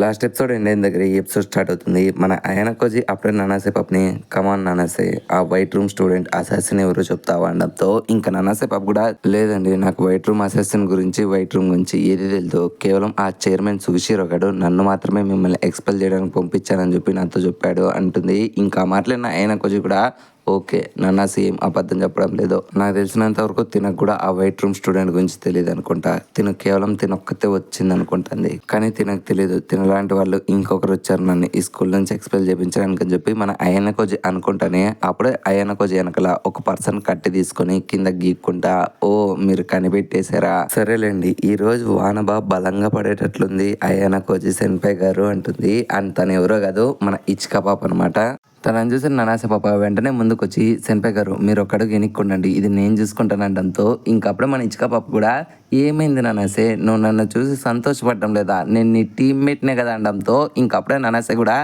Last episode end అయిన దగ్గర ఈ ఎపిసోడ్ స్టార్ట్ అవుతుంది. మన అయానకోజీ అప్పుడే నానాసే పాప్ని కమాన్ నానాసే, ఆ వైట్ రూమ్ స్టూడెంట్ అసాసిన్ ఎవరో చెప్తావా అనడంతో ఇంకా నానాసే పాప్ కూడా లేదండి, నాకు వైట్ రూమ్ అసాసిన్ గురించి వైట్ రూమ్ గురించి ఏది తెలియదు, కేవలం ఆ చైర్మన్ సుషిరో గడు నన్ను మాత్రమే మిమ్మల్ని ఎక్స్పెల్ చేయడానికి పంపించానని చెప్పి నాతో చెప్పాడు అంటుంది. ఇంకా మాట్లాడిన అయానకోజీ కూడా ఓకే, నానాసి ఏం అబద్ధం చెప్పడం లేదు. నాకు తెలిసినంత వరకు తినకు కూడా ఆ వైట్ రూమ్ స్టూడెంట్ గురించి తెలియదు అనుకుంటా. తిను కేవలం తినొక్కతే వచ్చింది అనుకుంటుంది, కానీ తినకు తెలియదు తినలాంటి వాళ్ళు ఇంకొకరు వచ్చారు నన్ను ఈ స్కూల్ నుంచి ఎక్స్పెల్ చేయించడానికి అని చెప్పి మన అయానకోజీ అనుకుంటానే అప్పుడే అయానకోజీ వెనకల ఒక పర్సన్ కట్టి తీసుకొని కింద గీక్కుంటా, ఓ మీరు కనిపెట్టేశారా, సరేలేండి ఈ రోజు వాన బాగా బలంగా పడేటట్లుంది అయానకోజీ సెన్పై గారు అంటుంది. అండ్ తను ఎవరో కాదు, మన ఇచ్కా పాప అనమాట. తనని చూసి నానాసే పాప వెంటనే ముందుకు వచ్చి సెన్పై గారు మీరు ఒక్కడుగు ఎనిక్కుండండి, ఇది నేను చూసుకుంటానండంతో ఇంకప్పుడే మన ఇచ్కా పాప కూడా ఏమైంది నానాసే, నువ్వు నన్ను చూసి సంతోషపడడం లేదా, నేను నీ టీమ్మేట్నే కదా అనడంతో ఇంకప్పుడే నానాసే కూడా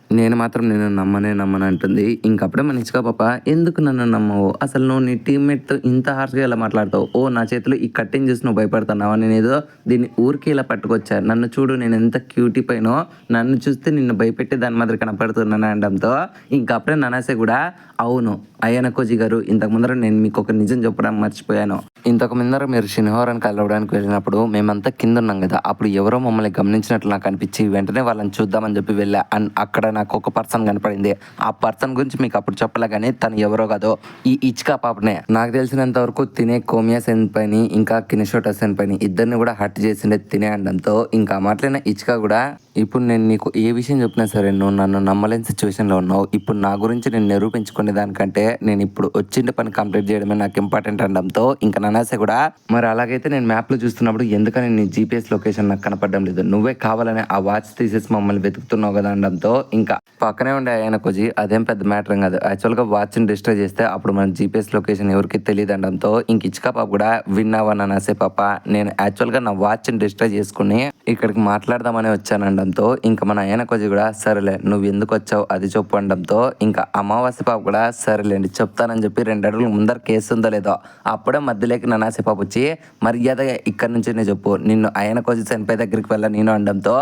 నేను మాత్రం నేను నమ్మను అంటుంది. ఇంకప్పుడే మన ఇచ్చుకా పాప ఎందుకు నన్ను నమ్మవు, అసలు నువ్వు నీ టీమ్మేట్తో ఇంత హార్ష్గా ఇలా మాట్లాడతావు, ఓ నా చేతిలో ఈ కట్టిని చూసి నువ్వు భయపడుతున్నావా, నేను ఏదో దీన్ని ఊరికి ఇలా పట్టుకొచ్చా, నన్ను చూడు నేను ఎంత క్యూటీ పైనో, నన్ను చూస్తే నిన్ను భయపెట్టి దాని మాదిరి కనపడుతున్నాను అనడంతో ఇంకప్పుడే ననాసే కూడా అవును అయానకోజీ గారు, ఇంతకు ముందర నేను మీకు ఒక నిజం చెప్పడం మర్చిపోయాను, ఇంతకు ముందర మీరు షిన్హోరాన్ని కలవడానికి వెళ్ళినప్పుడు మేమంతా కింద ఉన్నాం కదా, అప్పుడు ఎవరో మమ్మల్ని గమనించినట్లు నాకు అనిపించి వెంటనే వాళ్ళని చూద్దామని చెప్పి వెళ్ళా. అండ్ అక్కడ నాకు ఒక పర్సన్ కనపడింది, ఆ పర్సన్ గురించి మీకు అప్పుడు చెప్పలే కానీ తను ఎవరో కాదో ఈ ఇచ్కా పాపనే. నాకు తెలిసినంత వరకు తినే కోమియా సెన్ పైని ఇంకా కినిషోటా సెన్ పైని ఇద్దరిని కూడా హట్ చేసిండే తినే అనడంతో ఇంకా మాట్లాడిన ఇచ్కా కూడా ఇప్పుడు నేను నీకు ఏ విషయం చెప్పినా సరే నువ్వు నన్ను నమ్మలేని సిచ్యువేషన్లో ఉన్నావు, ఇప్పుడు నా గురించి నేను నిరూపించుకునే దానికంటే నేను ఇప్పుడు వచ్చిండే పని కంప్లీట్ చేయడమే నాకు ఇంపార్టెంట్ అనడంతో ఇంకా ననాసే కూడా మరి అలాగైతే నేను మ్యాప్లో చూస్తున్నప్పుడు ఎందుకని నీ జీపీఎస్ లొకేషన్ నాకు కనపడడం లేదు, నువ్వే కావాలని ఆ వాచ్ తీసేసి మమ్మల్ని వెతుకుతున్నావు కదా అనడంతో ఇంకా పక్కనే ఉండే అయానకోజీ అదేం పెద్ద మ్యాటర్ కాదు, యాక్చువల్గా వాచ్ని డిస్ట్రాయ్ చేస్తే అప్పుడు మన జీపీఎస్ లొకేషన్ ఎవరికి తెలియదు అనడంతో ఇంక ఇచ్చుకా పాప కూడా విన్నావా ననాసే పాప, నేను యాక్చువల్గా నా వాచ్ని డిస్ట్రాయ్ చేసుకుని ఇక్కడికి మాట్లాడదామని వచ్చానండంతో ఇంకా మన అయానకోజీ కూడా సరేలే నువ్వు ఎందుకు వచ్చావు అది చెప్పు అనడంతో ఇంకా అమావాస్య పాప కూడా సరేలేండి చెప్తానని చెప్పి 2 అడుగులు ముందర కేసు ఉందో లేదో అప్పుడే మధ్యలోకి ననాసే పాప వచ్చి మర్యాదగా ఇక్కడి నుంచి నేను చెప్పు, నిన్ను అయానకోజీ సెన్పై దగ్గరికి వెళ్ళ నేను అనడంతో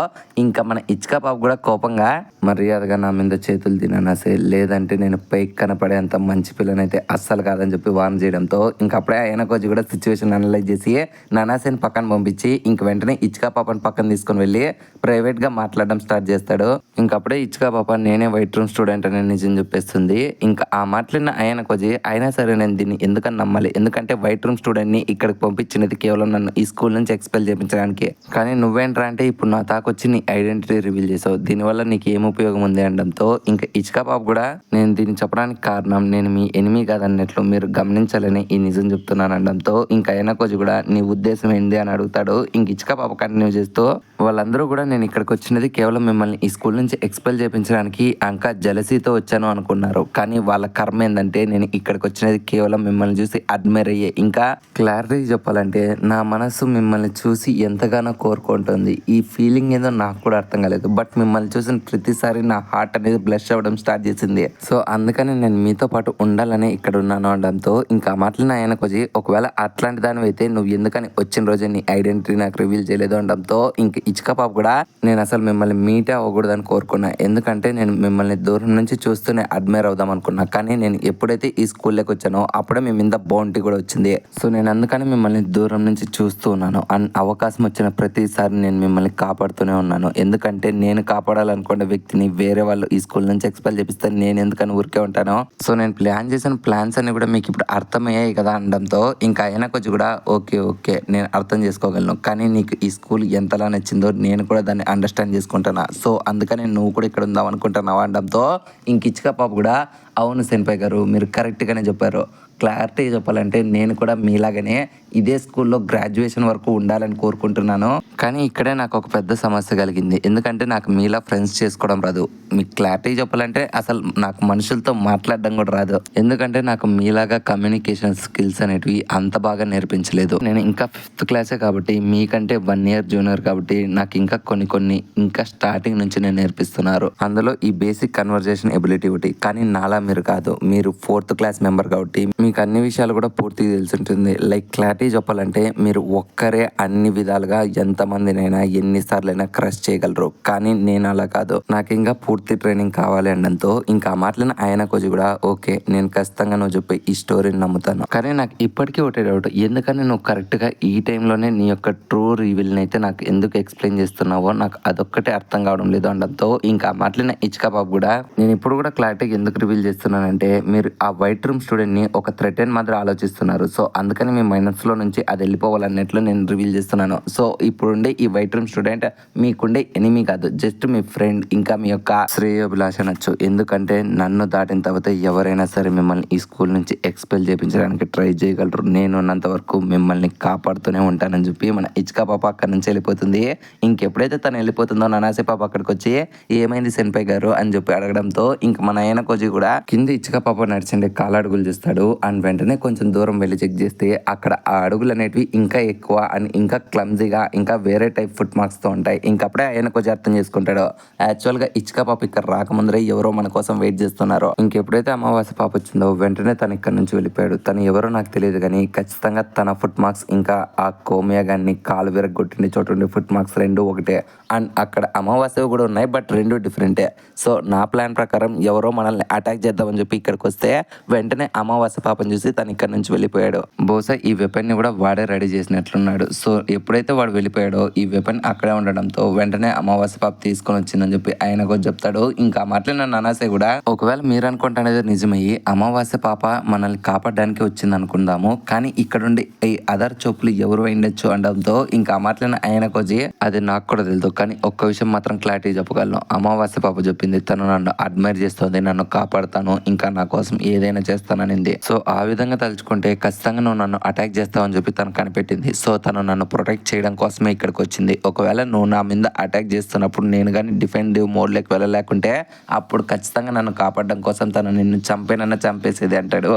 ఇంకా మన ఇచ్కా పాప కూడా కోపంగా మర్యాదగా నా మీద చేతులు తిననాసే, లేదంటే నేను పైకి కనపడేంత మంచి పిల్లనైతే అస్సలు కాదని చెప్పి వార్న్ చేయడంతో ఇంకా అప్పుడే అయానకోజీ కూడా సిచ్యువేషన్ అనలైజ్ చేసి ననాసేని పక్కన పంపించి ఇంక వెంటనే ఇచ్కా పాపని పక్కన తీసుకొని వెళ్ళి ప్రైవేట్గా మాట్లాడడం స్టార్ట్ చేస్తాడు. ఇంకప్పుడే ఇచ్చుకా పాప నేనే వైట్ రూమ్ స్టూడెంట్ అని నిజం చెప్పేస్తుంది. ఇంకా ఆ మాట్లాడిన అయానకోజీ అయినా సరే నేను దీన్ని ఎందుకని నమ్మాలి, ఎందుకంటే వైట్ రూమ్ స్టూడెంట్ని ఇక్కడికి పంపించినది కేవలం నన్ను ఈ స్కూల్ నుంచి ఎక్స్పెల్ చేయించడానికి, కానీ నువ్వేంట్రా అంటే ఇప్పుడు నా తాకొచ్చి నీ ఐడెంటిటీ రివీల్ చేసావు, దీనివల్ల నీకు ఏం ఉపయోగం ఉంది అనడంతో ఇంకా ఇచ్చుకా పాప కూడా నేను దీన్ని చెప్పడానికి కారణం నేను మీ ఎనిమి కాదన్నట్లు మీరు గమనించాలని ఈ నిజం చెప్తున్నాను అనడంతో ఇంకా అయానకోజీ కూడా నీ ఉద్దేశం ఏంది అని అడుగుతాడు. ఇంక ఇచ్చుకా పాప కంటిన్యూ చేస్తూ వాళ్ళందరూ కూడా నేను ఇక్కడికి వచ్చినది కేవలం మిమ్మల్ని ఈ స్కూల్ నుంచి ఎక్స్పెల్ చేయించడానికి ఇంకా జలసీతో వచ్చాను అనుకున్నారు, కానీ వాళ్ళ కర్మ ఏంటంటే నేను ఇక్కడికి వచ్చినది కేవలం మిమ్మల్ని చూసి అడ్మైర్ అయ్యే, ఇంకా క్లారిటీ చెప్పాలంటే నా మనసు మిమ్మల్ని చూసి ఎంతగానో కోరుకుంటుంది, ఈ ఫీలింగ్ ఏదో నాకు కూడా అర్థం కాలేదు, బట్ మిమ్మల్ని చూసిన ప్రతిసారి నా హార్ట్ అనేది బ్లష్ అవ్వడం స్టార్ట్ చేసింది, సో అందుకని నేను మీతో పాటు ఉండాలని ఇక్కడ ఉన్నాను అనడంతో ఇంకా మాటలు అయానకోజీ ఒకవేళ అట్లాంటి దాని అయితే నువ్వు ఎందుకని వచ్చిన రోజు నీ ఐడెంటిటీ నాకు రివీల్ చేయలేదు అనడంతో ఇంక ఇచ్చుకా పాప కూడా నేను అసలు మిమ్మల్ని మీట్ అవ్వకూడదని కోరుకున్నా, ఎందుకంటే నేను మిమ్మల్ని దూరం నుంచి చూస్తూనే అడ్మైర్ అవుదాం అనుకున్నా, కానీ నేను ఎప్పుడైతే ఈ స్కూల్లోకి వచ్చానో అప్పుడే మీ మీద బౌంటీ కూడా వచ్చింది, సో నేను అందుకని మిమ్మల్ని దూరం నుంచి చూస్తూ ఉన్నాను, అవకాశం వచ్చిన ప్రతిసారి నేను మిమ్మల్ని కాపాడుతూనే ఉన్నాను, ఎందుకంటే నేను కాపాడాలనుకున్న వ్యక్తిని వేరే వాళ్ళు ఈ స్కూల్ నుంచి ఎక్స్పెల్ చేపిస్తే నేను ఎందుకని ఊరికే ఉంటాను, సో నేను ప్లాన్ చేసిన ప్లాన్స్ అన్ని కూడా మీకు ఇప్పుడు అర్థమయ్యాయి కదా అనడంతో ఇంకా అయానకోజీ కూడా ఓకే నేను అర్థం చేసుకోగలను, కానీ నీకు ఈ స్కూల్ ఎంతలా నచ్చిందో నేను కూడా దాన్ని అండర్స్టాండ్ చేసుకుంటున్నా, సో అందుకని నువ్వు కూడా ఇక్కడ ఉందాం అనుకుంటున్నావు అనడంతో ఇంక ఇచ్చుకా పాప కూడా అవును సెన్పై గారు మీరు కరెక్ట్గానే చెప్పారు, క్లారిటీ చెప్పాలంటే నేను కూడా మీలాగనే ఇదే స్కూల్లో గ్రాడ్యుయేషన్ వరకు ఉండాలని కోరుకుంటున్నాను, కానీ ఇక్కడే నాకు ఒక పెద్ద సమస్య కలిగింది, ఎందుకంటే నాకు మీలా ఫ్రెండ్స్ చేసుకోవడం రాదు, మీకు క్లారిటీ చెప్పాలంటే అసలు నాకు మనుషులతో మాట్లాడడం కూడా రాదు, ఎందుకంటే నాకు మీలాగా కమ్యూనికేషన్ స్కిల్స్ అనేటివి అంత బాగా నేర్పించలేదు, నేను ఇంకా 5th క్లాసే కాబట్టి మీకంటే 1 year జూనియర్ కాబట్టి నాకు ఇంకా కొన్ని ఇంకా స్టార్టింగ్ నుంచి నేను నేర్పిస్తున్నారు, అందులో ఈ బేసిక్ కన్వర్జేషన్ ఎబిలిటీ ఒకటి, కానీ నాలా మీరు కాదు, మీరు 4th క్లాస్ మెంబర్ కాబట్టి మీకు అన్ని విషయాలు కూడా పూర్తిగా తెలుసుంటుంది. లైక్ క్లారిటీ చెప్పాలంటే మీరు ఒక్కరే అన్ని విధాలుగా ఎంతమందినైనా ఎన్నిసార్లైనా క్రష్ చేయగలరు. కానీ నేను అలా కాదు, నాకు ఇంకా పూర్తి ట్రైనింగ్ కావాలి అనడంతో ఇంకా మాటలను ఆయన కొంచెం కూడా ఓకే నేను ఖచ్చితంగా నువ్వు చెప్పి ఈ స్టోరీని నమ్ముతాను. కానీ నాకు ఇప్పటికీ ఒకటే డౌట్, ఎందుకని నువ్వు కరెక్ట్గా ఈ టైంలోనే నీ యొక్క ట్రూ రివీల్ని అయితే నాకు ఎందుకు ఎక్స్ప్లెయిన్ చేస్తున్నావో నాకు అదొక్కటే అర్థం కావడం లేదు అనడంతో ఇంకా మాటలిన ఇచ్కా బాబు కూడా నేను ఇప్పుడు కూడా క్లారిటీగా ఎందుకు రివీల్ చేస్తున్నానంటే మీరు ఆ వైట్ రూమ్ స్టూడెంట్ ని ఒక థ్రెట్ అండ్ మాత్రం ఆలోచిస్తున్నారు. సో అందుకని మీ మైనస్ లో నుంచి అది వెళ్ళిపోవాలన్నట్లు నేను రివీల్ చేస్తున్నాను. సో ఇప్పుడుండే ఈ వైట్ రూమ్ స్టూడెంట్ మీకుండే ఎనిమీ కాదు, జస్ట్ మీ ఫ్రెండ్, ఇంకా మీ యొక్క శ్రేయోభిలాష అనొచ్చు. ఎందుకంటే నన్ను దాటిన తర్వాత ఎవరైనా సరే మిమ్మల్ని ఈ స్కూల్ నుంచి ఎక్స్పెల్ చేయించడానికి ట్రై చేయగలరు. నేను ఉన్నంత వరకు మిమ్మల్ని కాపాడుతూనే ఉంటానని చెప్పి మన ఇచ్కా పాప అక్కడి నుంచి వెళ్ళిపోతుంది. ఇంకెప్పుడైతే తను వెళ్ళిపోతుందో ననాసే పాప అక్కడికి వచ్చి ఏమైంది సెన్పై గారు అని చెప్పి అడగడంతో ఇంకా మన ఆయన కోజీ కూడా కింద ఇచ్చుక పాప నడిచిండే కాలడుగులు చూస్తాడు. అండ్ వెంటనే కొంచెం దూరం వెళ్ళి చెక్ చేస్తే అక్కడ ఆ అడుగులు అనేటివి ఇంకా ఎక్కువ అండ్ ఇంకా క్లమ్జీగా ఇంకా వేరే టైప్ ఫుట్ మార్క్స్ తో ఉంటాయి. ఇంకప్పుడే ఆయన కొంచెం అర్థం చేసుకుంటాడు, యాక్చువల్ గా ఇచ్చుక పాప ఇక్కడ రాకముందరే ఎవరో మన కోసం వెయిట్ చేస్తున్నారో. ఇంకెప్పుడైతే అమావాస్య పాప వచ్చిందో వెంటనే తను ఇక్కడ నుంచి వెళ్ళిపోయాడు. తను ఎవరో నాకు తెలియదు కానీ ఖచ్చితంగా తన ఫుట్ మార్క్స్ ఇంకా ఆ కోమియా గాన్ని కాలు విరగొట్టిండే చోటు ఉండే ఫుట్ మార్క్స్ రెండు ఒకటే. అండ్ అక్కడ అమావాస్య కూడా ఉన్నాయి, బట్ రెండు డిఫరెంటే. సో నా ప్లాన్ ప్రకారం ఎవరో మనల్ని అటాక్ చేద్దామని చెప్పి ఇక్కడికి వస్తే వెంటనే అమావాస్య పాపని చూసి తను ఇక్కడ నుంచి వెళ్ళిపోయాడు. బహుశా ఈ వెపన్ ని కూడా వాడే రెడీ చేసినట్లున్నాడు. సో ఎప్పుడైతే వాడు వెళ్ళిపోయాడో ఈ వెపన్ అక్కడే ఉండడంతో వెంటనే అమావాస్య పాప తీసుకొని వచ్చిందని చెప్పి ఆయన కూడా చెప్తాడు. ఇంకా మాట్లాడిన ననాసే కూడా ఒకవేళ మీరు అనుకుంటానేది నిజమయ్యి అమావాస్య పాప మనల్ని కాపాడడానికి వచ్చింది అనుకుందాము, కానీ ఇక్కడుండి ఈ అదర్ చోపులు ఎవరు అయిండొచ్చు అనడంతో ఇంకా మాట్లాడిన ఆయన కొజి అది నాకు కూడా తెలుసు. కానీ ఒక్క విషయం మాత్రం క్లారిటీ చెప్పగలను, అమావాస్య పాప చెప్పింది తను నన్ను అడ్మైర్ చేస్తుంది, నన్ను కాపాడుతాను, ఇంకా నా కోసం ఏదైనా చేస్తాననింది. సో ఆ విధంగా తలుచుకుంటే ఖచ్చితంగా నువ్వు నన్ను అటాక్ చేస్తావని చెప్పి తను కనిపెట్టింది. సో తను నన్ను ప్రొటెక్ట్ చేయడం కోసమే ఇక్కడికి వచ్చింది. ఒకవేళ నువ్వు నా మీద అటాక్ చేస్తున్నప్పుడు నేను కానీ డిఫెండివ్ మోడ్లోకి వెళ్ళలేకుంటే అప్పుడు ఖచ్చితంగా నన్ను కాపాడడం కోసం తను నిన్ను చంపేనన్నా చంపేసేది అంటాడు.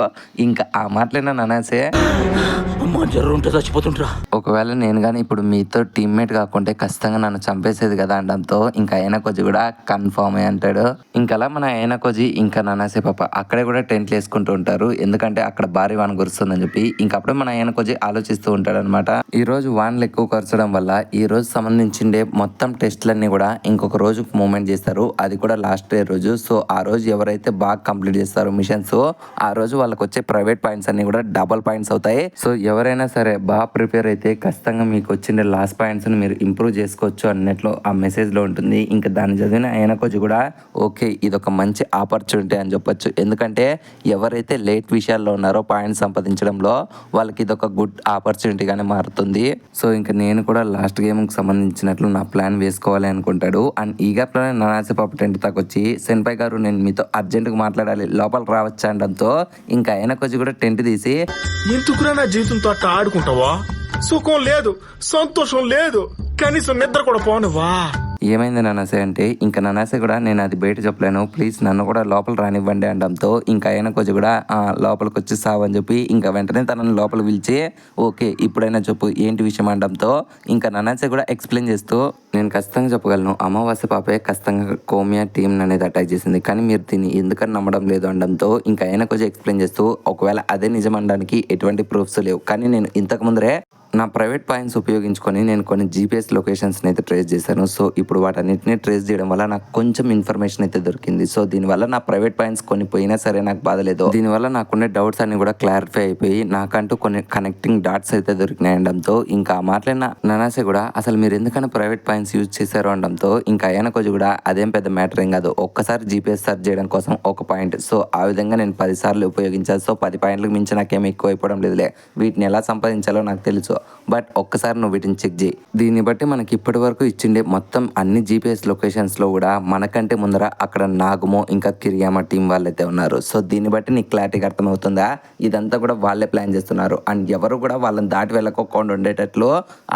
ఇంకా ఆ మాటలైనా ననాసే ఒకవేళ నేను కానీ ఇప్పుడు మీతో టీమ్మేట్ కాకుంటే ఖచ్చితంగా నన్ను చంపేసేది కదా అనడంతో ఇంకా ఆయన కొంచెం కూడా కన్ఫర్మ్ అయ్యి అంటాడు. ఇంకా అలా మన ఆయన కొజి ఇంకా ననాసే పాప అక్కడే కూడా టెంట్లు వేసుకుంటూ ఉంటారు. ఎందుకంటే అక్కడ భారీ వాన కురుస్తుందని చెప్పి. ఇంకా అప్పుడే మన ఆయన కొజి ఆలోచిస్తూ ఉంటాడు అనమాట. ఈ రోజు వానలు ఎక్కువ కురచడం వల్ల ఈ రోజు సంబంధించిండే మొత్తం టెస్ట్లన్నీ కూడా ఇంకొక రోజు మూవ్మెంట్ చేస్తారు. అది కూడా లాస్ట్ డే రోజు. సో ఆ రోజు ఎవరైతే బాగా కంప్లీట్ చేస్తారో మిషన్స్ ఆ రోజు వాళ్ళకి వచ్చే ప్రైవేట్ పాయింట్స్ అన్ని కూడా డబల్ పాయింట్స్ అవుతాయి. సో ఎవరైనా సరే బాగా ప్రిపేర్ అయితే ఖచ్చితంగా మీకు వచ్చిండే లాస్ట్ పాయింట్స్ ని మీరు ఇంప్రూవ్ చేసుకోవచ్చు అన్నట్లు ఆ మెసేజ్ లో ఉంటుంది. ఇంకా దాన్ని చదివిన ఆయన కొంచెం కూడా ఓకే ఇది ఒక మంచి ఆపర్చునిటీ అని చెప్పొచ్చు. ఎందుకంటే ఎవరైతే లేట్ విషయాల్లో ఉన్నారో పాయింట్స్ సంపాదించడంలో వాళ్ళకి ఇది ఒక గుడ్ ఆపర్చునిటీగానే మారుతుంది. సో ఇంకా నేను కూడా లాస్ట్ గేమ్కి సంబంధించినట్లు నా ప్లాన్ వేసుకోవాలి అనుకుంటాడు. అండ్ ఈ గ్యాప్ లోనే ననాసే పాప టెంట్ దాకా వచ్చి సెన్పై గారు నేను మీతో అర్జెంట్గా మాట్లాడాలి లోపలికి రావచ్చా అనడంతో ఇంకా ఆయన కొంచెం కూడా టెంట్ తీసి ఎందుకురా నా జీవితంతో అట్లా ఆడుకుంటావా? సుఖం లేదు, సంతోషం లేదు, కనీసం నిద్ర కూడా పోనువా? ఏమైంది ననాసే అంటే ఇంకా ననాసే కూడా నేను అది బయట చెప్పలేను, ప్లీజ్ నన్ను కూడా లోపల రానివ్వండి అనడంతో ఇంకా ఆయన కొంచెం కూడా లోపలికి వచ్చి సావని చెప్పి ఇంకా వెంటనే తనని లోపల పిలిచి ఓకే ఇప్పుడైనా చెప్పు ఏంటి విషయం అనడంతో ఇంకా ననాసే కూడా ఎక్స్ప్లెయిన్ చేస్తూ నేను ఖచ్చితంగా చెప్పగలను అమావాస్య పాపే ఖచ్చితంగా కోమియా టీం అనేది అటాక్ చేసింది, కానీ మీరు దీన్ని ఎందుకని నమ్మడం లేదు అనడంతో ఇంకా ఆయన కొంచెం ఎక్స్ప్లెయిన్ చేస్తూ ఒకవేళ అదే నిజం అనడానికి ఎటువంటి ప్రూఫ్స్ లేవు, కానీ నేను ఇంతకు ముందరే నా ప్రైవేట్ పాయింట్స్ ఉపయోగించుకొని నేను కొన్ని జీపీఎస్ లొకేషన్స్ని అయితే ట్రేస్ చేశాను. సో ఇప్పుడు వాటన్నిటిని ట్రేస్ చేయడం వల్ల నాకు కొంచెం ఇన్ఫర్మేషన్ అయితే దొరికింది. సో దీనివల్ల నా ప్రైవేట్ పాయింట్స్ కొన్ని పోయినా సరే నాకు బాధలేదు. దీనివల్ల నాకున్న డౌట్స్ అన్ని కూడా క్లారిఫై అయిపోయి నాకంటూ కొన్ని కనెక్టింగ్ డాట్స్ అయితే దొరికినాయి అనడంతో ఇంకా మాట్లాడిన ననాసే కూడా అసలు మీరు ఎందుకని ప్రైవేట్ పాయింట్స్ యూజ్ చేశారు అనడంతో ఇంకా ఆయన కొంచెం కూడా అదేం పెద్ద మ్యాటర్ ఏం కాదు, ఒక్కసారి జీపీఎస్ సర్చ్ చేయడం కోసం ఒక పాయింట్. సో ఆ విధంగా నేను 10 సార్లు ఉపయోగించాను. సో 10 పాయింట్లకు మించి నాకేం ఎక్కువ అయిపోవడం లేదులే, వీటిని ఎలా సంపాదించాలో నాకు తెలుసు, బట్ ఒక్కసారి నువ్వు వీటిని చెక్ చేయి. దీన్ని బట్టి మనకి ఇప్పటి వరకు ఇచ్చిండే మొత్తం అన్ని జీపీఎస్ లొకేషన్స్లో కూడా మనకంటే ముందర అక్కడ నాగుమో ఇంకా కిరియామా టీం వాళ్ళైతే ఉన్నారు. సో దీన్ని బట్టి నీకు క్లారిటీగా అర్థమవుతుందా ఇదంతా కూడా వాళ్ళే ప్లాన్ చేస్తున్నారు. అండ్ ఎవరు కూడా వాళ్ళని దాటి వెళ్ళకోకుండా ఉండేటట్లు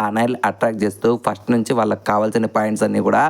ఆనాయిల్ అట్రాక్ట్ చేస్తూ ఫస్ట్ నుంచి వాళ్ళకి కావాల్సిన పాయింట్స్ అన్ని కూడా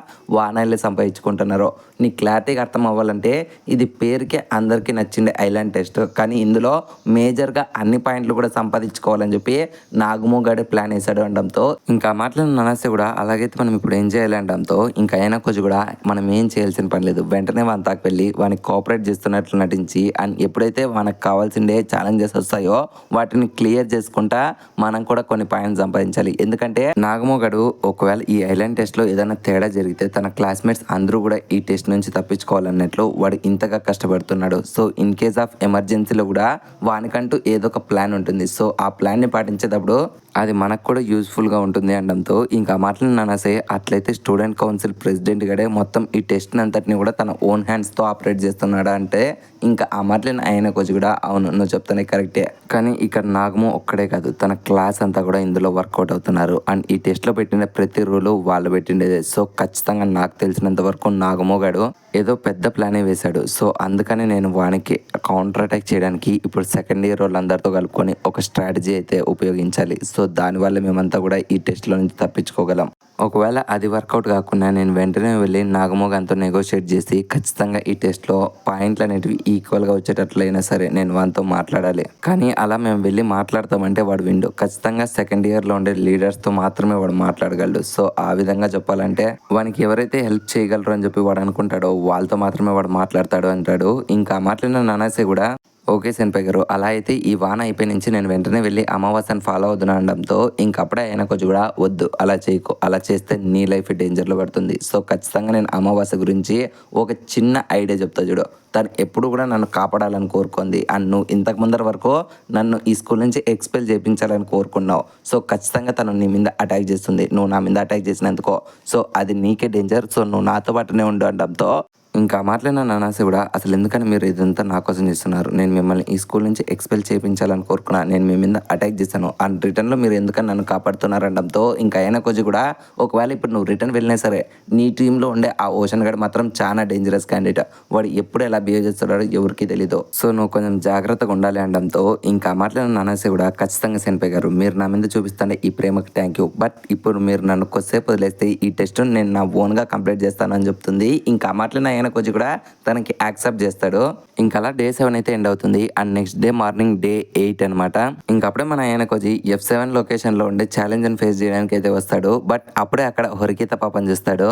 ఆనాయిలే సంపాదించుకుంటున్నారు. నీకు క్లారిటీగా అర్థం అవ్వాలంటే ఇది పేరుకే అందరికీ నచ్చిండే ఐలాండ్ టెస్ట్, కానీ ఇందులో మేజర్గా అన్ని పాయింట్లు కూడా సంపాదించుకోవాలని చెప్పి నాగుమో గడే ప్లాన్ వేసాడు అనడంతో ఇంకా మాట్లాడిన ననాసే కూడా అలాగైతే మనం ఇప్పుడు ఏం చేయాలి అనడంతో ఇంకా అయినా కొంచెం కూడా మనం ఏం చేయాల్సిన పని లేదు, వెంటనే వాని తాకు వెళ్ళి వానికి కోఆపరేట్ చేస్తున్నట్లు నటించి అండ్ ఎప్పుడైతే మనకు కావాల్సిండే ఛాలెంజెస్ వస్తాయో వాటిని క్లియర్ చేసుకుంటా మనం కూడా కొన్ని పాయింట్స్ సంపాదించాలి. ఎందుకంటే నాగమోగడు ఒకవేళ ఈ ఐలాండ్ టెస్ట్ లో ఏదైనా తేడా జరిగితే తన క్లాస్మేట్స్ అందరూ కూడా ఈ టెస్ట్ నుంచి తప్పించుకోవాలన్నట్లు వాడు ఇంతగా కష్టపడుతున్నాడు. సో ఇన్ కేస్ ఆఫ్ ఎమర్జెన్సీలో కూడా వానికంటూ ఏదో ఒక ప్లాన్ ఉంటుంది. సో ఆ ప్లాన్ ని పాటించేటప్పుడు అది మనకు కూడా యూస్ఫుల్ గా ఉంటుంది అనడంతో ఇంకా మాటలు నానాసే అట్లయితే స్టూడెంట్ కౌన్సిల్ ప్రెసిడెంట్ గడే మొత్తం ఈ టెస్ట్ అంతటిని కూడా తన ఓన్ హ్యాండ్స్ తో ఆపరేట్ చేస్తున్నాడా అంటే ఇంకా ఆ మాటలను ఆయన కొంచెం కూడా అవును నువ్వు చెప్తానే కరెక్టే, కానీ ఇక్కడ నాగము ఒక్కడే కాదు తన క్లాస్ అంతా కూడా ఇందులో వర్కౌట్ అవుతున్నారు. అండ్ ఈ టెస్ట్ లో పెట్టిన ప్రతి రూలు వాళ్ళు పెట్టిండేదే. సో ఖచ్చితంగా నాకు తెలిసినంత వరకు నాగమోగాడు ఏదో పెద్ద ప్లానే వేశాడు. సో అందుకని నేను వానికి కౌంటర్ అటాక్ చేయడానికి ఇప్పుడు సెకండ్ ఇయర్ వాళ్ళందరితో కలుపుకొని ఒక స్ట్రాటజీ అయితే ఉపయోగించాలి. సో దానివల్ల మేమంతా కూడా ఈ టెస్ట్లో నుంచి తప్పించుకోగలం. ఒకవేళ అది వర్కౌట్ కాకుండా నేను వెంటనే వెళ్ళి నాగమోగంతో నెగోషియేట్ చేసి ఖచ్చితంగా ఈ టెస్ట్లో పాయింట్లు అనేటివి ఈక్వల్గా వచ్చేటట్లయినా సరే నేను వానితో మాట్లాడాలి. కానీ అలా మేము వెళ్ళి మాట్లాడతామంటే వాడు విండు. ఖచ్చితంగా సెకండ్ ఇయర్లో ఉండే లీడర్స్తో మాత్రమే వాడు మాట్లాడగలడు. సో ఆ విధంగా చెప్పాలంటే వానికి ఎవరైతే హెల్ప్ చేయగలరు అని చెప్పి వాడు అనుకుంటాడో వాళ్ళతో మాత్రమే వాడు మాట్లాడతాడు అంటాడు. ఇంకా మాట్లాడిన నానాసే కూడా ఓకే సెన్పై గారు, అలా అయితే ఈ వాన అయిపోయి నుంచి నేను వెంటనే వెళ్ళి అమావాస్యను ఫాలో అవుతున్నా అనడంతో ఇంకప్పుడే ఆయన కొంచెం కూడా వద్దు అలా చేయకు, అలా చేస్తే నీ లైఫ్ డేంజర్లో పడుతుంది. సో ఖచ్చితంగా నేను అమావాస్య గురించి ఒక చిన్న ఐడియా చెప్తా చూడు. తను ఎప్పుడు కూడా నన్ను కాపాడాలని కోరుకుంది అండ్ నువ్వు ఇంతకు ముందర వరకు నన్ను ఈ స్కూల్ నుంచి ఎక్స్పెల్ చేయించాలని కోరుకున్నావు. సో ఖచ్చితంగా తను నీ మీద అటాక్ చేస్తుంది. నువ్వు నా మీద అటాక్ చేసినందుకో సో అది నీకే డేంజర్. సో నువ్వు నాతో పాటునే ఉండు అనడంతో ఇంకా మాట్లాడిన నానాసి కూడా అసలు ఎందుకని మీరు ఇదంతా నా కోసం చేస్తున్నారు, నేను మిమ్మల్ని ఈ స్కూల్ నుంచి ఎక్స్పెల్ చేయించాలని కోరుకున్నా, నేను మీ మీద అటాక్ చేశాను అండ్ రిటర్న్లో మీరు ఎందుకని నన్ను కాపాడుతున్నారు అనడంతో ఇంకా అయినా కొంచెం కూడా ఒకవేళ ఇప్పుడు నువ్వు రిటర్న్ వెళ్ళినా సరే నీ టీంలో ఉండే ఆ ఓషన్ గడ్ మాత్రం చాలా డేంజరస్ క్యాండిడేట్, వాడు ఎప్పుడు ఎలా బిహేవ్ చేస్తున్నాడో ఎవరికి తెలీదు. సో నువ్వు కొంచెం జాగ్రత్తగా ఉండాలి అనడంతో ఇంకా మాట్లాడిన నానాసి కూడా ఖచ్చితంగా సెన్పై గారు మీరు నా మీద చూపిస్తానే ఈ ప్రేమకి థ్యాంక్ యూ, బట్ ఇప్పుడు మీరు నన్ను కొద్దిసేపు వదిలేస్తే ఈ టెస్ట్ నేను నా ఓన్గా కంప్లీట్ చేస్తానని చెప్తుంది. ఇంకా మాట్లాడిన ఆయన కొంచెం కూడా తనకి యాక్సెప్ట్ చేస్తాడు. ఇంకా అలా డే 7 అయితే ఎండ్ అవుతుంది and next day morning day 8 అనమాట. ఇంకప్పుడే మన ఆయన కొంచెం F7 లొకేషన్ లో ఉండే ఛాలెంజ్ ని ఫేస్ చేయడానికి అయితే వస్తాడు. బట్ అప్పుడే అక్కడ హొరికిత పాపం చేస్తాడు.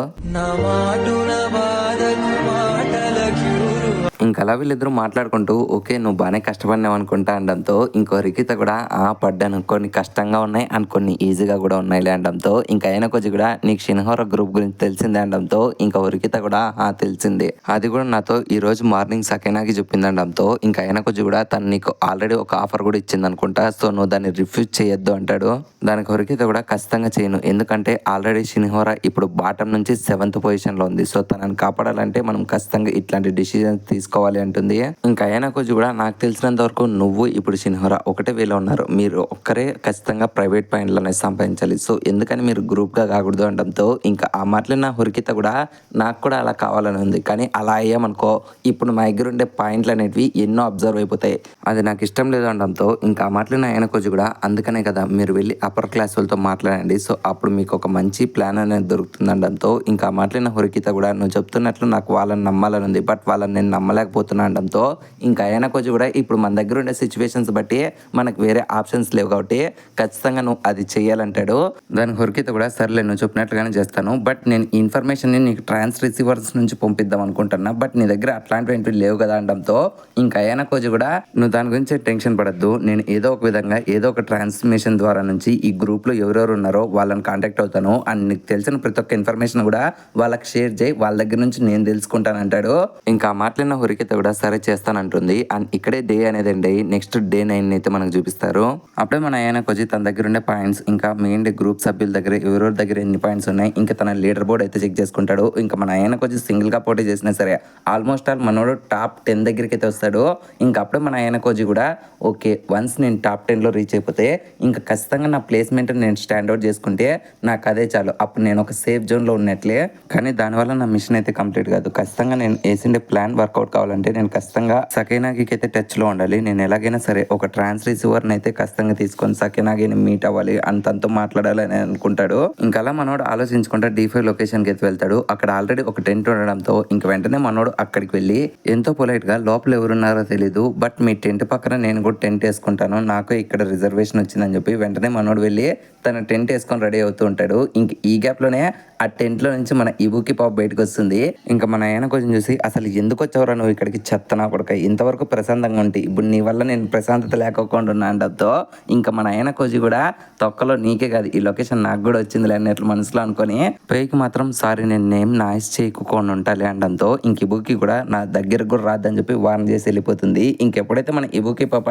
ఇంకా అలా వీళ్ళిద్దరూ మాట్లాడుకుంటూ ఓకే నువ్వు బాగానే కష్టపడినావు అనుకుంటా అనడంతో ఇంకో రికిత కూడా పడ్డాను, కొన్ని కష్టంగా ఉన్నాయి అండ్ కొన్ని ఈజీగా కూడా ఉన్నాయి అనడంతో ఇంకా ఆయన కొంచెం కూడా నీకు షిన్హోరా గ్రూప్ గురించి తెలిసిందే అనడంతో ఇంకా రికిత కూడా తెలిసింది, అది కూడా నాతో ఈ రోజు మార్నింగ్ సకేనాకి చెప్పింది అనడంతో ఇంకా ఆయన కొంచెం కూడా తను నీకు ఆల్రెడీ ఒక ఆఫర్ కూడా ఇచ్చింది అనుకుంటా, సో నువ్వు దాన్ని రిఫ్యూజ్ చేయొద్దు అంటాడు. దానికి రికిత కూడా ఖచ్చితంగా చేయను, ఎందుకంటే ఆల్రెడీ షిన్హోరా ఇప్పుడు బాటం నుంచి 7th పొజిషన్ లో ఉంది. సో తనని కాపాడాలంటే మనం ఖచ్చితంగా ఇట్లాంటి డిసిజన్స్ తీసుకోవాలి అంటుంది. ఇంకా అయినా కొంచెం కూడా నాకు తెలిసినంత వరకు నువ్వు ఇప్పుడు షిన్హోరా ఒకటే వేలో ఉన్నారు, మీరు ఒక్కరే ఖచ్చితంగా ప్రైవేట్ పాయింట్లు అనేది సంపాదించాలి. సో ఎందుకని మీరు గ్రూప్ గా కాకూడదు అనడంతో ఇంకా ఆ మాటలు హురికిత కూడా నాకు కూడా అలా కావాలని ఉంది, కానీ అలా అయ్యామనుకో ఇప్పుడు మా దగ్గర ఉండే పాయింట్లు అనేటివి ఎన్నో అబ్జర్వ్ అయిపోతాయి, అది నాకు ఇష్టం లేదు అనడంతో ఇంకా ఆ మాటలు ఆయన కొంచెం కూడా అందుకనే కదా మీరు వెళ్ళి అప్పర్ క్లాస్ వాళ్ళతో మాట్లాడండి, సో అప్పుడు మీకు ఒక మంచి ప్లాన్ అనేది దొరుకుతుంది అనడంతో ఇంకా ఆ మాటలు హురికిత కూడా నువ్వు చెప్తున్నట్లు నాకు వాళ్ళని నమ్మాలని ఉంది, బట్ వాళ్ళని నేను నమ్మలేకపోతున్నా అనడంతో ఇంకా ఆయన కొంచెం కూడా ఇప్పుడు మన దగ్గర ఉండే సిచ్యువేషన్స్ బట్టి మనకు వేరే ఆప్షన్స్ లేవు కాబట్టి ఖచ్చితంగా నువ్వు అది చెయ్యాలంటాడు. దానికి హురికిత కూడా సర్లే నువ్వు చెప్పినట్లుగానే చేస్తాను, బట్ నేను ఇన్ఫర్మేషన్ ని నీకు ట్రాన్స్ రిసీవర్స్ నుంచి పంపిద్దాం అనుకుంటున్నా, బట్ నీ దగ్గర అట్లాంటివి లేవు కదా అనడంతో ఇంకా ఆయన కొంచెం కూడా నువ్వు దాని గురించి టెన్షన్ పడద్దు, నేను ఏదో ఒక విధంగా ఏదో ఒక ట్రాన్స్మిషన్ ద్వారా నుంచి ఈ గ్రూప్ లో ఎవరెవరు ఉన్నారో వాళ్ళని కాంటాక్ట్ అవుతాను అండ్ నీకు తెలిసిన ప్రతి ఒక్క ఇన్ఫర్మేషన్ కూడా వాళ్ళకి షేర్ చేయి, వాళ్ళ దగ్గర నుంచి నేను తెలుసుకుంటాను అంటాడు. ఇంకా మాట్లాడిన హురికిత కూడా సరే చేస్తానంటుంది అండ్ ఇక్కడే డే అనేది అండి నెక్స్ట్ డే 9 అయితే మనకు చూపిస్తారు. అప్పుడే మన ఆయన కొంచెం తన దగ్గర ఉండే పాయింట్స్ ఇంకా మెయిన్ గ్రూప్ సభ్యుల దగ్గర ఎవరెవరి దగ్గర ఎన్ని పాయింట్స్ ఉన్నాయి ఇంకా తన లీడర్ బోర్డ్ అయితే చెక్ చేసుకుంటాడు. ఇంకా మన ఆయన కొంచెం సింగిల్ గా పోటీ చేసినా సరే ఆల్మోస్ట్ ఆల్ మనోడు టాప్ 10 దగ్గరికి అయితే వస్తాడు. ఇంకా అప్పుడే మన ఆయన కోజీ కూడా ఓకే వన్స్ నేను టాప్ 10 లో రీచ్ అయిపోతే ఇంకా ఖచ్చితంగా నా ప్లేస్మెంట్ నేను స్టాండ్ అవుట్ చేసుకుంటే నాకు అదే చాలు, అప్పుడు నేను ఒక సేఫ్ జోన్ లో ఉన్నట్లే. కానీ దానివల్ల నా మిషన్ అయితే కంప్లీట్ కాదు, ఖచ్చితంగా నేను వేసిండే ప్లాన్ వర్కౌట్ కావాలంటే నేను ఖచ్చితంగా సకేనాకి అయితే టచ్ లో ఉండాలి. నేను ఎలాగైనా సరే ఒక ట్రాన్స్ రిసీవర్ని అయితే ఖచ్చితంగా తీసుకొని సకేనాగిని మీట్ అవ్వాలి, అంతంతో మాట్లాడాలి అని అనుకుంటాడు. ఇంకా అలా మనోడు ఆలోచించుకుంటా D5 లొకేషన్కి అయితే వెళ్తాడు. అక్కడ ఆల్రెడీ ఒక టెంట్ ఉండడంతో ఇంక వెంటనే మనోడు అక్కడికి వెళ్ళి ఎంతో పొలైట్ గా లోపల ఎవరున్నారో తెలీదు, బట్ మీ టెంట్ పక్కన నేను కూడా టెంట్ వేసుకుంటాను, నాకు ఇక్కడ రిజర్వేషన్ వచ్చిందని చెప్పి వెంటనే మనోడు వెళ్ళి తన టెంట్ వేసుకొని రెడీ అవుతూ ఉంటాడు. ఇంక ఈ గ్యాప్ లోనే ఆ టెంట్ లో నుంచి మన ఇబుకి పాప బయటకు వస్తుంది. ఇంకా మన ఆయన కొంచెం చూసి, అసలు ఎందుకు వచ్చావురా నువ్వు ఇక్కడికి, చెత్తనా కొడుక, ఇంతవరకు ప్రశాంతంగా ఉంటే ఇప్పుడు నీ వల్ల నేను ప్రశాంతత లేకోకుండా ఉన్నా అంటతో ఇంకా మన ఆయన కోజి కూడా తొక్కలో నీకే కాదు ఈ లొకేషన్ నాకు కూడా వచ్చింది అన్నట్లు మనసులో అనుకొని పైకి మాత్రం సారీ నేను నేమ్ నాయిస్ చేయకుండా ఉంటాలి అనడంతో ఇంక ఇబుకి కూడా నా దగ్గరకు కూడా రాద్దని చెప్పి వార్న్ చేసి వెళ్ళిపోతుంది. ఇంకెప్పుడైతే మన ఇబుకి పాప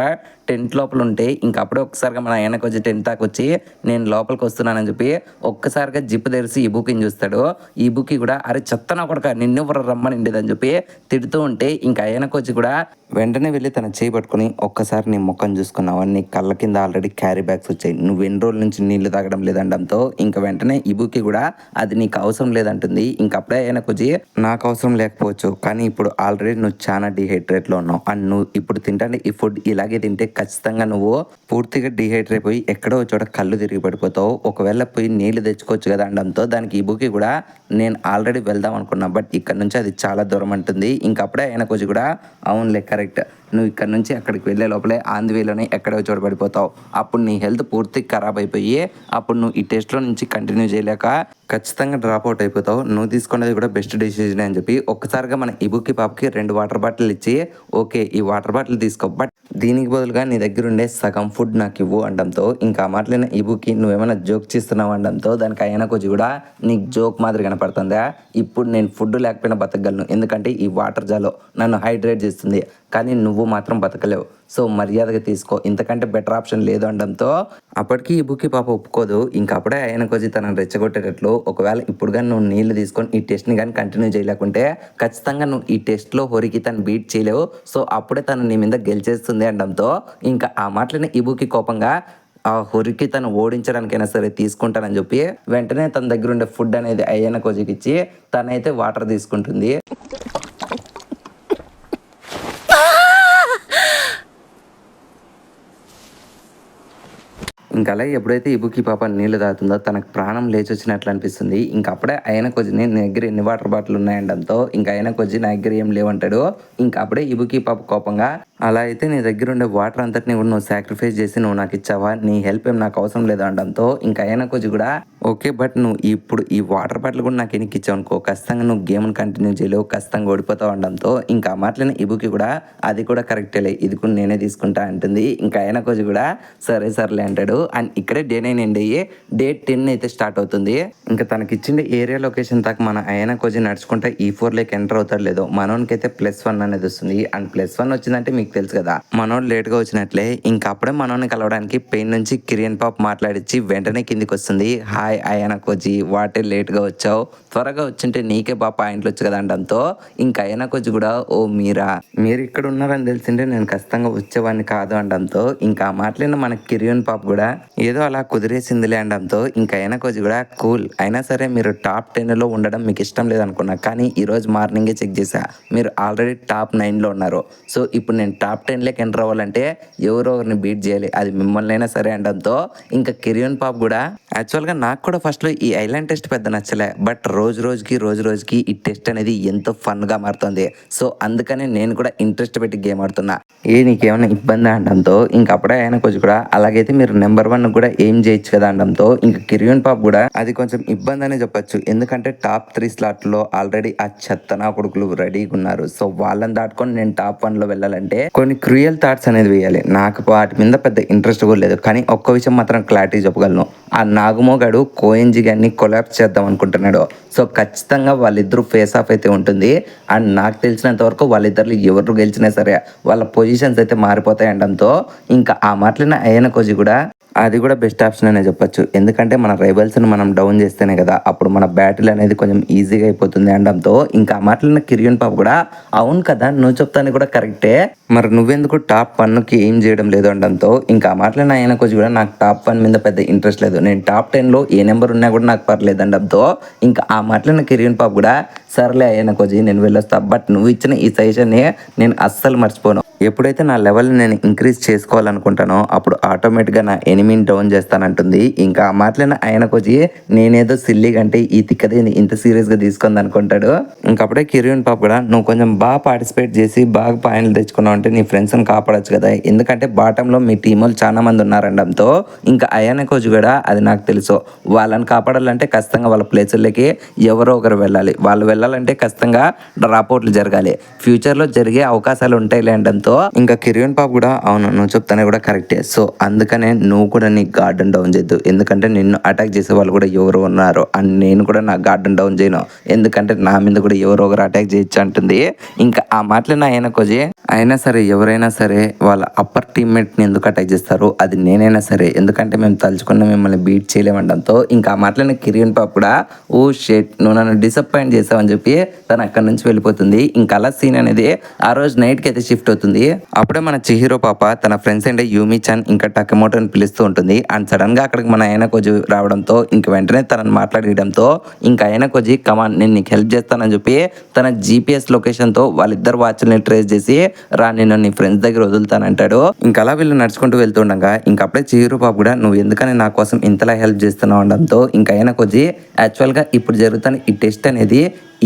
టెంట్ లోపల ఉంటే ఇంక అప్పుడే ఒక్కసారిగా మన ఆయన కొంచెం టెంట్ దాకా వచ్చి నేను లోపలికి వస్తున్నానని చెప్పి ఒక్కసారిగా జిప్ తెరిచి ఈ బుక్ని చూస్తాడు. ఈ బుక్కి కూడా అరే చెత్తనా కొడక నిన్నెవరు రమ్మనిండేదని చెప్పి తిడుతూ ఉంటే ఇంకా ఆయనకు వచ్చి కూడా వెంటనే వెళ్ళి తన చేయి పట్టుకుని ఒక్కసారి నీ ముఖం చూసుకున్నావా, నీ కళ్ళ కింద ఆల్రెడీ క్యారీ బ్యాగ్స్ వచ్చాయి, నువ్వు ఎన్ని రోజుల నుంచి నీళ్లు తాగడం లేదండంతో ఇంకా వెంటనే ఇబుకి కూడా అది నీకు అవసరం లేదంటుంది. ఇంకప్పుడే ఆయనకు వచ్చి నాకు అవసరం లేకపోవచ్చు కానీ ఇప్పుడు ఆల్రెడీ నువ్వు చాలా డిహైడ్రేట్ లో ఉన్నావు అండ్ నువ్వు ఇప్పుడు తింటే ఈ ఫుడ్ ఇలాగే తింటే ఖచ్చితంగా నువ్వు పూర్తిగా డిహైడ్రేట్ అయిపోయి ఎక్కడో చోట కళ్ళు తిరిగి పడిపోతావు, ఒకవేళ పోయి నీళ్లు తెచ్చుకోవచ్చు కదా అనడంతో దానికి ఇబుకి కూడా నేను ఆల్రెడీ వెళ్దాం అనుకున్నా బట్ ఇక్కడ నుంచి అది చాలా దూరం అంటుంది. ఇంకప్పుడే ఆయనకు వచ్చి కూడా అవునులే కరెక్ట్, నువ్వు ఇక్కడ నుంచి అక్కడికి వెళ్ళే లోపలే ఆంధ్వేలోనే ఎక్కడో చోటపడిపోతావు, అప్పుడు నీ హెల్త్ పూర్తి ఖరాబ్ అయిపోయి అప్పుడు నువ్వు ఈ టెస్ట్లో నుంచి కంటిన్యూ చేయలేక ఖచ్చితంగా డ్రాప్ అవుట్ అయిపోతావు, నువ్వు తీసుకునేది కూడా బెస్ట్ డెసిజన్ అని చెప్పి ఒక్కసారిగా మన ఇబుకి పాపకి 2 వాటర్ బాటిల్ ఇచ్చి ఓకే ఈ వాటర్ బాటిల్ తీసుకో బట్ దీనికి బదులుగా నీ దగ్గర ఉండే సగం ఫుడ్ నాకు ఇవ్వు అనడంతో ఇంకా మాట్లాడిన ఇబుకి నువ్వేమైనా జోక్ చేస్తున్నావు అనడంతో దానికి ఆయన కొంచెం కూడా నీకు జోక్ మాదిరి కనపడుతుందా, ఇప్పుడు నేను ఫుడ్ లేకపోయినా బతకగలను ఎందుకంటే ఈ వాటర్ జాలో నన్ను హైడ్రేట్ చేస్తుంది కానీ నువ్వు మాత్రం బతకలేవు, సో మర్యాదగా తీసుకో, ఇంతకంటే బెటర్ ఆప్షన్ లేదు అనడంతో అప్పటికి ఈ బుక్కి పాప ఒప్పుకోదు. ఇంకా అప్పుడే ఆయనకు వచ్చి తనను రెచ్చగొట్టేటట్లు ఒకవేళ ఇప్పుడు కానీ నువ్వు నీళ్లు తీసుకొని ఈ టెస్ట్ని కానీ కంటిన్యూ చేయలేకుంటే ఖచ్చితంగా నువ్వు ఈ టెస్ట్లో హొరికి తను బీట్ చేయలేవు, సో అప్పుడే తను నీ మీద గెలిచేస్తుంది అనడంతో ఇంకా ఆ మాటలని ఈ బుక్కి కోపంగా ఆ హొరికి తను ఓడించడానికైనా సరే తీసుకుంటానని చెప్పి వెంటనే తన దగ్గర ఉండే ఫుడ్ అనేది అయ్యన కోజికి ఇచ్చి తనైతే వాటర్ తీసుకుంటుంది. ఇంకా అలాగే ఎప్పుడైతే ఈ బుక్కి పాప నీళ్లు తాగుతుందో తనకు ప్రాణం లేచి వచ్చినట్లు అనిపిస్తుంది. ఇంకా అప్పుడే ఆయన కొద్ది నీ దగ్గర ఎన్ని వాటర్ బాటిల్ ఉన్నాయండంతో ఇంకా ఆయన కొద్ది నా దగ్గర ఏం లేవంటాడు. ఇంకా అప్పుడే ఈ బుక్కి పాప కోపంగా అలా అయితే నీ దగ్గర ఉండే వాటర్ అంతటిని కూడా నువ్వు సాక్రిఫైస్ చేసి నువ్వు నాకు ఇచ్చావా, నీ హెల్ప్ ఏం నాకు అవసరం లేదు అనడంతో ఇంకా ఆయన కొద్ది కూడా ఓకే బట్ నువ్వు ఇప్పుడు ఈ వాటర్ బాటిల్ కూడా నాకు ఎనికి ఇచ్చావు అనుకో ఖచ్చితంగా నువ్వు గేమ్ని కంటిన్యూ చేయలేవు, ఖచ్చితంగా ఓడిపోతావు అనడంతో ఇంకా మాటలని ఇబుకి కూడా అది కూడా కరెక్టేలే ఇది కూడా నేనే తీసుకుంటా అంటుంది. ఇంకా ఆయన కొద్ది కూడా సరే సర్లే అంటాడు. అండ్ ఇక్కడే డే 9 ఎండ్ అయ్యి డే 10 అయితే స్టార్ట్ అవుతుంది. ఇంకా తనకిచ్చిండే ఏరియా లొకేషన్ దాకా మన ఆయన కొంచెం నడుచుకుంటే E4 లోకి ఎంటర్ అవుతాడు లేదో మనోనికైతే +1 అనేది వస్తుంది. అండ్ +1 వచ్చిందంటే మీకు తెలుసు కదా మనోడు లేట్గా వచ్చినట్లే. ఇంకా అప్పుడే మనోని కలవడానికి పెయిన్ నుంచి కిరియన్ పాప్ మాట్లాడించి వెంటనే కిందికి వస్తుంది. హాయ్ ఆయన కోజీ వాటే లేట్గా వచ్చావు, త్వరగా వచ్చింటే నీకే బాగా పాయింట్లు వచ్చు కదా అనడంతో ఇంకా ఆయన కోజీ కూడా ఓ మీరు ఇక్కడ ఉన్నారని తెలిసింటే నేను ఖచ్చితంగా వచ్చేవాడిని కాదు అనడంతో ఇంకా మాట్లాడిన మన కిరియన్ పాప్ కూడా ఏదో అలా కుదిరేసిందిలే అనడంతో ఇంకా ఆయన కోజీ కూడా కూల్, అయినా సరే మీరు టాప్ 10లో ఉండడం మీకు ఇష్టం లేదనుకున్నా కానీ ఈరోజు మార్నింగే చెక్ చేశా మీరు ఆల్రెడీ టాప్ 9లో ఉన్నారు, సో ఇప్పుడు నేను టాప్ 10లోకి ఎంటర్ అవ్వాలంటే ఎవరో ఒకరిని బీట్ చేయాలి, అది మిమ్మల్ని అయినా సరే అనడంతో ఇంకా కిరియన్ పాప్ కూడా యాక్చువల్గా నాకు కూడా ఫస్ట్లో ఈ ఐలాండ్ టెస్ట్ పెద్ద నచ్చలే బట్ రోజు రోజుకి ఈ టెస్ట్ అనేది ఎంతో ఫన్గా మారుతుంది, సో అందుకని నేను కూడా ఇంట్రెస్ట్ పెట్టి గేమ్ ఆడుతున్నా, నీకేమైనా ఇబ్బంది అనడంతో ఇంకా అప్పుడే ఆయన కొంచెం కూడా అలాగైతే మీరు నెంబర్ 1 కూడా ఏం చేయొచ్చు కదా అనడంతో ఇంకా కిరియన్ పాప్ కూడా అది కొంచెం ఇబ్బంది అనే చెప్పొచ్చు, ఎందుకంటే టాప్ 3 స్లాట్లో ఆల్రెడీ ఆ చెత్తనా కొడుకులు రెడీగా ఉన్నారు, సో వాళ్ళని దాటుకొని నేను టాప్ 1లో వెళ్ళాలంటే కొన్ని క్రూయల్ థాట్స్ అనేది వేయాలి, నాకు వాటి మీద పెద్ద ఇంట్రెస్ట్ కూడా లేదు. కానీ ఒక్క విషయం మాత్రం క్లారిటీ చెప్పగలను, ఆ నాగుమోగాడు కోఎన్జీ గారిని కొలాప్స్ చేద్దాం అనుకుంటున్నాడు, సో ఖచ్చితంగా వాళ్ళిద్దరూ ఫేస్ ఆఫ్ అయితే ఉంటుంది. అండ్ నాకు తెలిసినంత వరకు వాళ్ళిద్దరు ఎవరు గెలిచినా సరే వాళ్ళ పొజిషన్స్ అయితే మారిపోతాయి అనడంతో ఇంకా ఆ మాటలిన అయ్యన కోజీ కూడా అది కూడా బెస్ట్ ఆప్షన్ అనే చెప్పొచ్చు. ఎందుకంటే మన రైవల్స్ని మనం డౌన్ చేస్తేనే కదా అప్పుడు మన బ్యాటిల్ అనేది కొంచెం ఈజీగా అయిపోతుంది అనడంతో ఇంకా ఆ మాటలన్న కిరియన్ పాప కూడా అవును కదా నువ్వు చెప్తాను కూడా కరెక్టే, మరి నువ్వెందుకు టాప్ 1కి ఏం చేయడం లేదు అనడంతో ఇంకా ఆ మాటలన్న ఆయన కొంచెం కూడా నాకు టాప్ 1 మీద పెద్ద ఇంట్రెస్ట్ లేదు, నేను టాప్ 10లో ఏ నెంబర్ ఉన్నా కూడా నాకు పర్లేదు అనడంతో ఇంకా ఆ మాటలన్న కిరియన్ పాప కూడా సర్లే అయ్యన కొంచెం నేను వెళ్ళొస్తా, బట్ నువ్వు ఇచ్చిన ఈ సజెషన్ని నేను అస్సలు మర్చిపోను. ఎప్పుడైతే నా లెవెల్ నేను ఇంక్రీజ్ చేసుకోవాలనుకుంటానో అప్పుడు ఆటోమేటిక్గా నా ఎనిమిని డౌన్ చేస్తానంటుంది. ఇంకా ఆ మాటలైన ఆయనకు వచ్చి నేనేదో సిల్లీగా అంటే ఈ తిక్కది ఇంత సీరియస్గా తీసుకుంది అనుకుంటాడు. ఇంకప్పుడే కిరియన్ పాప కూడా నువ్వు కొంచెం బాగా పార్టిసిపేట్ చేసి బాగా పాయింట్లు తెచ్చుకున్నావు అంటే నీ ఫ్రెండ్స్ని కాపాడొచ్చు కదా, ఎందుకంటే బాటంలో మీ టీం వాళ్ళు చాలా మంది ఉన్నారనడంతో ఇంకా అయాన కోచ్ కూడా అది నాకు తెలుసు, వాళ్ళని కాపాడాలంటే ఖచ్చితంగా వాళ్ళ ప్లేసుల్లోకి ఎవరో ఒకరు వెళ్ళాలి, వాళ్ళు వెళ్ళాలంటే ఖచ్చితంగా డ్రాప్అవుట్లు జరగాలి, ఫ్యూచర్లో జరిగే అవకాశాలు ఉంటాయి అనడంతో ఇంకా కిరియన్ పాప కూడా అవును నువ్వు చెప్తానే కూడా కరెక్టే, సో అందుకనే నువ్వు కూడా నీ గార్డెన్ డౌన్ చేయద్దు, ఎందుకంటే నిన్ను అటాక్ చేసే వాళ్ళు కూడా ఎవరు ఉన్నారు అండ్ నేను కూడా నా గార్డెన్ డౌన్ చేయను, ఎందుకంటే నా మీద కూడా ఎవరో ఒకరు అటాక్ చేయొచ్చు అంటుంది. ఇంకా ఆ మాటలు ఆయన కొజే అయినా సరే ఎవరైనా సరే వాళ్ళ అప్పర్ టీమ్మేట్ని ఎందుకు అటాక్ చేస్తారు, అది నేనైనా సరే, ఎందుకంటే మేము తలుచుకున్న మిమ్మల్ని బీట్ చేయలేమండంతో ఇంకా ఆ మాటలైన కిరియన్ పాప కూడా ఓ షేట్ నువ్వు నన్ను డిసప్పాయింట్ చేసావని చెప్పి తను అక్కడి నుంచి వెళ్ళిపోతుంది. ఇంకా అలా సీన్ అనేది ఆ రోజు నైట్కి అయితే షిఫ్ట్ అవుతుంది. అప్పుడే మన చిహిరో పాప తన ఫ్రెండ్స్ అంటే యూమి చాన్ ఇంకా టకెమోటో అని పిలుస్తూ ఉంటుంది అండ్ సడన్ గా అక్కడికి మన ఆయన కొజి రావడంతో ఇంక వెంటనే తనని మాట్లాడడంతో ఇంకా ఆయన కొజి కమాన్ నేను నీకు హెల్ప్ చేస్తానని చెప్పి తన జీపీఎస్ లొకేషన్తో వాళ్ళిద్దరు వాచ్ని ట్రేస్ చేసి రా నేను నీ ఫ్రెండ్స్ దగ్గర వదులుతానంటాడు. ఇంకా అలా వీళ్ళు నడుచుకుంటూ వెళ్తుండగా ఇంకప్పుడే చిహిరో పాప కూడా నువ్వు ఎందుకని నా కోసం ఇంతలా హెల్ప్ చేస్తున్నావు అనడంతో ఇంకా ఆయన కొజి యాక్చువల్గా ఇప్పుడు జరుగుతున్న ఈ టెస్ట్ అనేది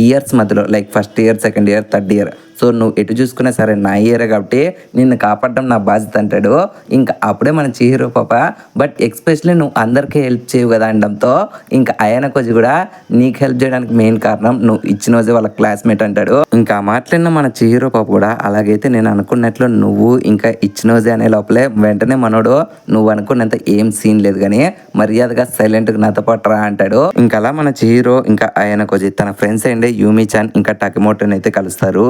ఇయర్స్ మధ్యలో like first year second year third year, so నువ్వు ఎటు చూసుకున్నా సరే నా ఇయరే కాబట్టి నిన్ను కాపాడడం నా బాధ్యత అంటాడు. ఇంకా అప్పుడే మన చిహిరో పాప బట్ ఎక్స్పెషల్లీ నువ్వు అందరికీ హెల్ప్ చేయవు కదా అనడంతో ఇంకా ఆయన కొద్ది కూడా నీకు హెల్ప్ చేయడానికి మెయిన్ కారణం నువ్వు ఇచ్చిన రోజే వాళ్ళ క్లాస్మేట్ అంటాడు. ఇంకా ఆ మాటలన్న మన చిహిరో పాప కూడా అలాగైతే నేను అనుకున్నట్లు నువ్వు ఇంకా ఇచ్చిన రోజే అనే లోపలే వెంటనే మనోడు నువ్వు అనుకున్నంత ఏం సీన్ లేదు కానీ మర్యాదగా సైలెంట్గా నాతో పాటు రా అంటాడు. ఇంకా అలా మన చిహిరో ఇంకా ఆయన కొద్ది తన ఫ్రెండ్స్ అండ్ యూమి చాన్ ఇంకా టకెమోటోని అయితే కలుస్తారు.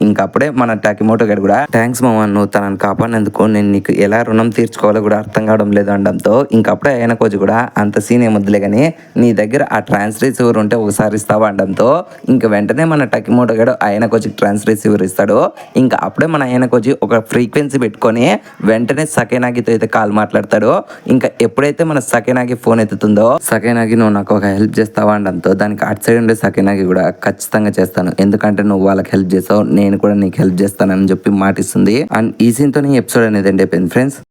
ఇంకప్పుడే మన టాకిమోటో గడి కూడా థ్యాంక్స్ మామ నువ్వు తనని కాపాడినందుకు నేను నీకు ఎలా రుణం తీర్చుకోవాలో కూడా అర్థం కావడం లేదు అనడంతో ఇంకప్పుడే ఆయన కోచ్ కూడా అంత సీన్ ఏమొద్దులే కానీ నీ దగ్గర ఆ ట్రాన్స్ రిసీవర్ ఉంటే ఒకసారి ఇస్తావా అనడంతో ఇంక వెంటనే మన టాకిమోటో గడు ఆయన కోచ్కి ట్రాన్స్ రిసీవర్ ఇస్తాడు. ఇంకా అప్పుడే మన ఆయన కోచ్ ఒక ఫ్రీక్వెన్సీ పెట్టుకొని వెంటనే సకేనాగితో అయితే కాల్ మాట్లాడతాడు. ఇంకా ఎప్పుడైతే మన సకేనాగి ఫోన్ ఎత్తుతుందో సకేనాగి నువ్వు నాకు ఒక హెల్ప్ చేస్తావా అనడంతో దానికి అటు సైడ్ ఉండే సకేనాగి కూడా ఖచ్చితంగా చేస్తాను, ఎందుకంటే నువ్వు వాళ్ళకి హెల్ప్ చేసావు నేను కూడా నీకు హెల్ప్ చేస్తానని చెప్పి మాటిస్తుంది. అండ్ ఈ సీన్తో ఎపిసోడ్ అనేది ఎండ్ అయిపోయింది ఫ్రెండ్స్.